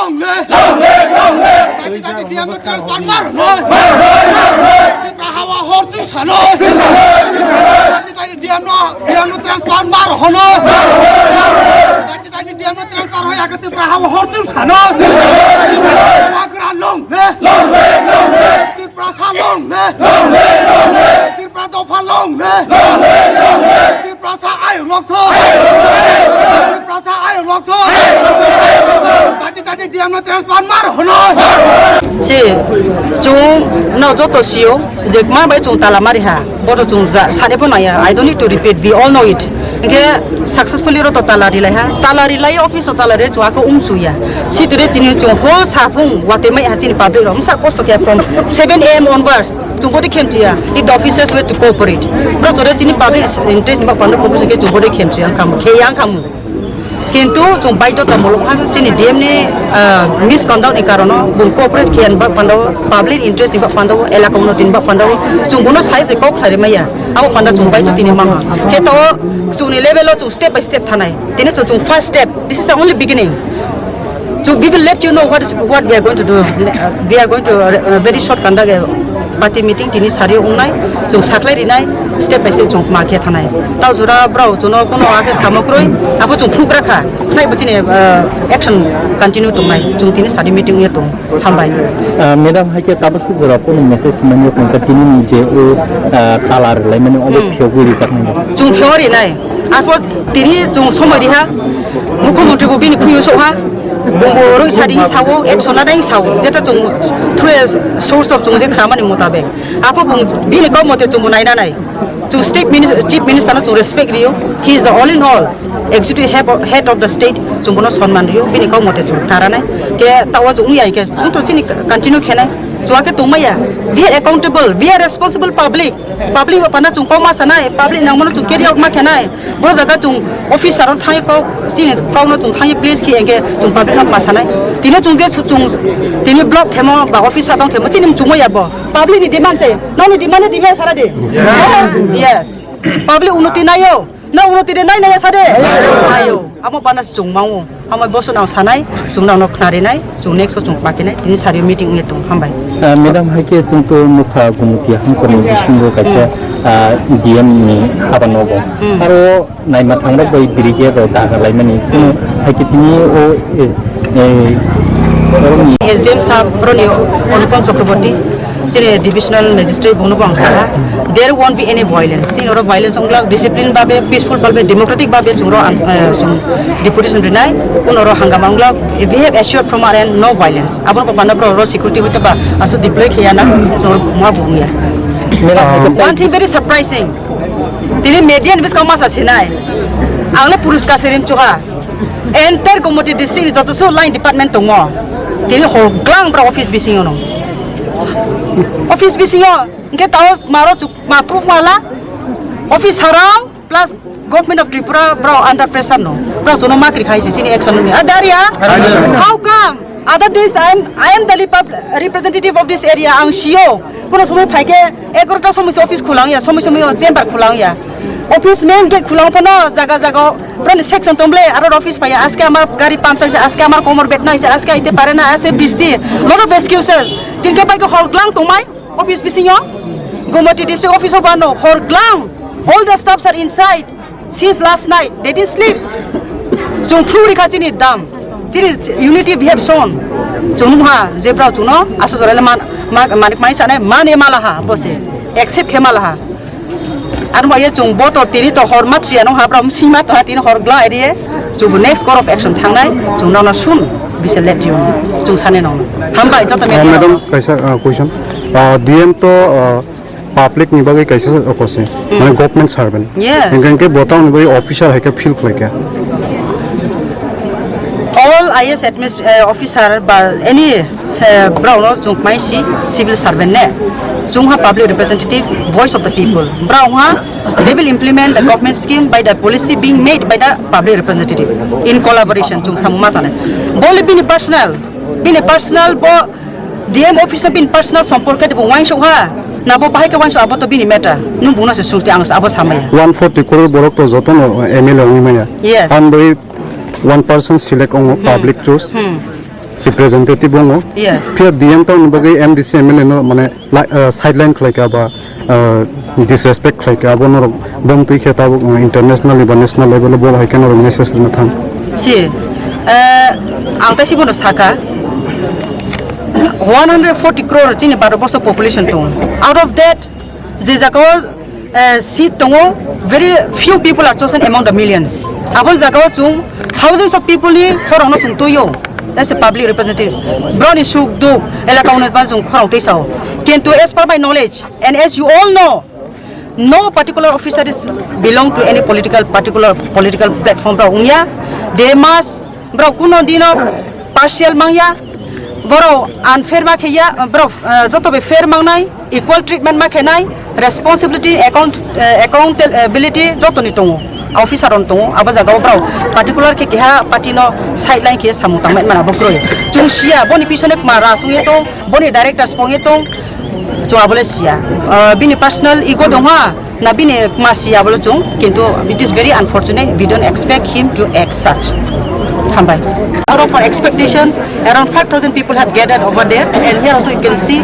long tadi dia transformer di prahawa horju sano tadi dia transformer hono tadi dia transformer hoya ke prahawa horju sano magra long di prasa long di pradopha long di prasa ai rock tho di prasa ai rock tho tadi dia transformer hono si chung no joto sio Chakma bai chung talamari ha bodo chung sane pun ya I don't need to repeat, we all know it ke successfully ro to talari lai office talari chu ko umsuya si tere tini chung whole sapung wate mai ha chin public rom sa post ke from 7 AM onwards chung body khemchia if the officers were to cooperate bro chore chini public interest ni ba panu ko se ke chung body khemchia kam kheyang kam কিন্তু chung bai to tamol ha chini DM ni misconduct ni karono bung cooperate khian ba pando public interest ni ba pando elaka uno tin ba pando chung buno size ko khare maya abo panda chung bai to tini mama ke to suni level to step by step thanai tini chung first step, this is the only beginning. So we will let you know what we are going to do. We are going to very short conduct a party meeting tini sari unai chung saklai rinai step by step chung ma khe thanai tau jura brau chuno kono ake samokroi apo chung phuk rakha nai bachine action continue tongnai chung tini sari meeting ye tong hambai madam haike tabasu jura kono message mani kon tini ni je color lai mani obe phyogu ri saknai chung phori nai apo tini chung somari ha mukhomonti bo bini khuyo so ha bongoro sari sawo action na dai sawo jeta chung through source of chung je khamani mutabek apo bung bini ko mote chung nai na nai chung state minister chief minister na chung respect riyo he is the all in all executive head of the state chung bono sonman riyo bini ko mote chung tara nai ke tawa chung yai ke chung to chini continue khenai chuake tumaya we are accountable, we are responsible public apana chung ko ma sanai public nang mono chung carry out ma khenai bo jaga chung officer on thai ko chini ko no chung thai place ki engke chung public ma sanai tini chung je chung tini block khemo ba officer dong khemo chini chung ya bo public ni demand se no ni demand sara de yes public unuti nayo na unuti de nai na sare ayo amo panas chung mau amo boso na sanai chung na no khnari nai chung next chung pakinai tini sari meeting nge tung hambai madam haike chung to mukha gumuti ham kono jisunggo kaisa DM ni habanogo aro nai mathangda bai birige ro da laimani haike tini o SDM sab broni onupam chakraborty chine divisional magistrate bono bangsa there won't be any violence sin oro violence ongla discipline babe peaceful babe democratic babe chungro chung deputation renai unoro hangama ongla we have assured from our end no violence abon panda pro security hote ba asu deploy khiyana chung ma bumya one thing very surprising tini median bis kama sasinai angla puruskar serim chuha enter community district joto so line department tongo tini ho glang bra office bising ono office bisingo ngke taw maro chuk ma proof wala office harang plus government of Tripura bro under pressure no bro chono ma kri khaise chini action me adaria how come other days I am the representative of this area ang CEO kono somoy phaike 11 ta somoy office khulang ya somoy chamber khulang ya office main gate khulang pano jaga pran section tomble aro office paya aske amar gari puncture se aske amar komor bet nai se aske ite pare na ase bisti lot of excuses tinke pai ko horglang tomai office bisingo gomati district office obano horglang all the staffs are inside since last night they didn't sleep chung thuri kha chini dam chini unity we have shown chungha jebra chuno asu jorale manik mai sanai mane malaha bose accept khemalaha anu ma ye chung boto tiri to hormat sia no habram sima to hatin horgla area chung next course of action thangnai chung na sun we shall let you chung sane no hambai joto me madam kaisa question DM to public ni bagai kaisa okose mane government servant yes engke botang ni bai official hake feel khloike all IS officer by any brown chung mai si civil servant ne chung ha public representative voice of the people brown ha they will implement the government scheme by the policy being made by the public representative in collaboration chung samata ne boli bini personal bo DM office bin personal samporka de wain so ha na bo bahai ka wain so abato bini matter nu buna se suti ang abo samaya 140 crore borok to jotono MLA ongi maya yes and one person select on public choose representative bongo. Yes. Pia DM to nubagi MDC MLA no mane sideline khlaika ba disrespect khlaika abo no bom pi kheta international level national level bo hai kan message na tham. Si ang ta si bono saka 140 crore chini Bharatborsh population to. Out of that, je jagao seat tongo very few people are chosen among the millions. Abon jagao chung thousands of people ni khorang no chung tuyo. That's a public representative. Brown is shuk do elaka unat ban chung khorang te sao. Kintu as per my knowledge and as you all know, no particular officer is belong to any particular political platform. Bro, they must bro kuno dino partial mangya. Bro, unfair makhiya, bro, joto be fair mangnai, equal treatment makhenai, responsibility, accountability, joto ni tongo. Officer on tongo, abajaga bro, particular ke kiha patino sideline ke samutang man abokroy. Chungsia boni pisone mara sungye tong, boni director spongye tong, chung abole sia. Bini personal ego dongha, na bini masia abole chung, kintu it is very unfortunate. We don't expect him to act such. Out of our expectation, around 5,000 people have gathered over there, and here also you can see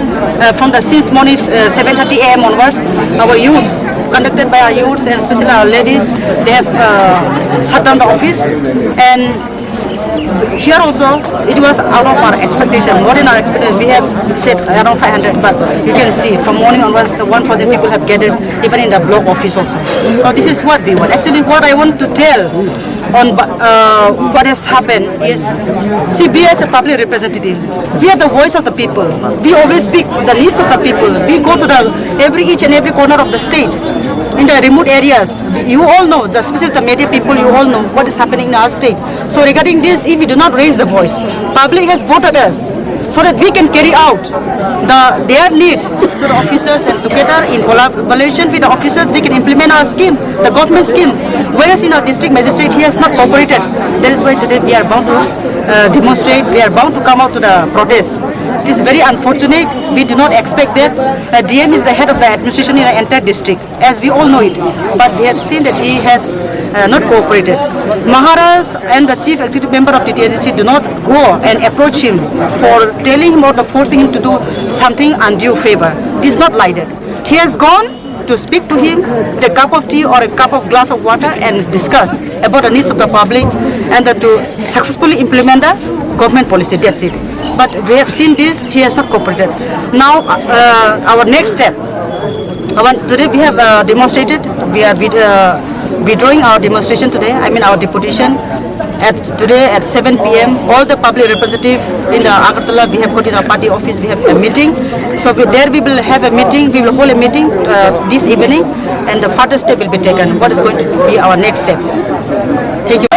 from the since morning 7:30 a.m. onwards, our youths, conducted by our youths and especially our ladies, they have shut down the office. And here also, it was out of our expectation, more than our expectation. We have said around 500, but you can see from morning onwards, 1,000 people have gathered, even in the block office also. So this is what we want. Actually, what I want to tell on what has happened is, see, we as a public representative, we are the voice of the people. We always speak the needs of the people. We go to each and every corner of the state, in the remote areas. You all know, especially the media people, you all know what is happening in our state. So regarding this, if we do not raise the voice, public has voted us so that we can carry out their needs to the officers, and together in collaboration with the officers, we can implement our scheme, the government scheme. Whereas in our district magistrate, he has not cooperated. That is why today we are bound to demonstrate, we are bound to come out to the protest. It is very unfortunate. We do not expect that. DM is the head of the administration in the entire district, as we all know it. But we have seen that he has not cooperated. Maharaj and the chief executive member of the TTRGC do not go and approach him for telling him or forcing him to do something undue favor. It is not like that. He has gone to speak to him with a cup of tea or a cup of glass of water and discuss about the needs of the public and to successfully implement the government policy. That's it. But we have seen this, he has not cooperated. Now, our next step, today we have demonstrated, we are withdrawing our demonstration today, our deputation. Today at 7 p.m, all the public representatives in the Agartala, we have got in our party office, we have a meeting. So there we will have a meeting, we will hold a meeting this evening, and the further step will be taken. What is going to be our next step? Thank you.